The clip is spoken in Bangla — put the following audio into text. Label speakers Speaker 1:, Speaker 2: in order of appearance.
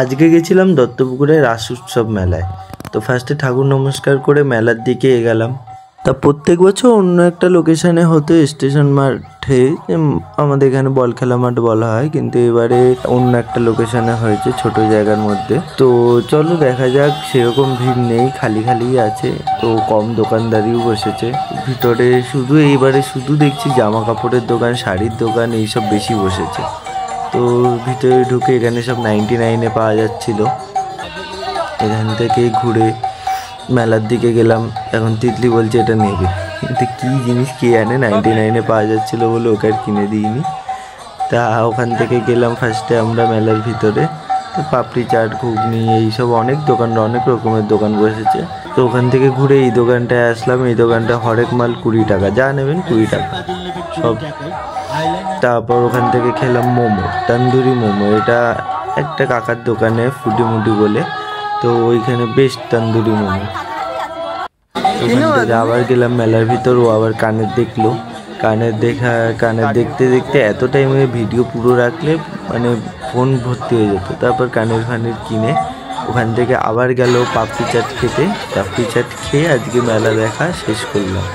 Speaker 1: আজকে গেছিলাম দত্তপুকুরে রাস উৎসব মেলায়। তো ফার্স্টে ঠাকুর নমস্কার করে মেলার দিকে এগেলাম। তা প্রত্যেক বছর অন্য একটা লোকেশানে হতো, স্টেশন মাঠে, আমাদের এখানে বল খেলা মাঠ বলা হয়, কিন্তু এবারে অন্য একটা লোকেশানে হয়েছে ছোট জায়গার মধ্যে। তো চলো দেখা যাক। সেরকম ভিড় নেই, খালি খালি আছে। তো কম দোকানদারিও বসেছে ভিতরে। এইবারে শুধু দেখছি জামা কাপড়ের দোকান, শাড়ির দোকান এইসব বেশি বসেছে। তো ভিতরে ঢুকে এখানে সব 99-এ পাওয়া যাচ্ছিল। এখান থেকে ঘুরে মেলার দিকে গেলাম। এখন তিতলি বলছে এটা নেবে, কিন্তু কী জিনিস কে জানে, 99-এ পাওয়া যাচ্ছিলো বলে ওকে আর কিনে দিইনি। তা ওখান থেকে গেলাম ফার্স্টে আমরা মেলার ভিতরে। তো পাপড়ি চাট, ঘুগনি, এইসব অনেক দোকান, অনেক রকমের দোকান বসেছে। তো ওখান থেকে ঘুরে এই দোকানটায় আসলাম। এই দোকানটা হরেক মাল 20 টাকা, যা নেবেন 20 টাকা সব। তারপর ওখান থেকে খেলাম মোমো, তন্দুরি মোমো। এটা একটা কাকার দোকানে, ফুটিমুটি বলে। তো ওইখানে বেস্ট তন্দুরি মোমো। ওখান থেকে আবার গেলাম মেলার ভিতর। ও আবার কানের দেখলো। কানের দেখতে দেখতে এত টাইমে ভিডিও পুরো রাখলে মানে ফোন ভর্তি হয়ে যেত। তারপর কানের কিনে ওখান থেকে আবার গেল পাপড়ি চাট খেতে। পাপড়ি চাট খেয়ে আজকে মেলা দেখা শেষ করলাম।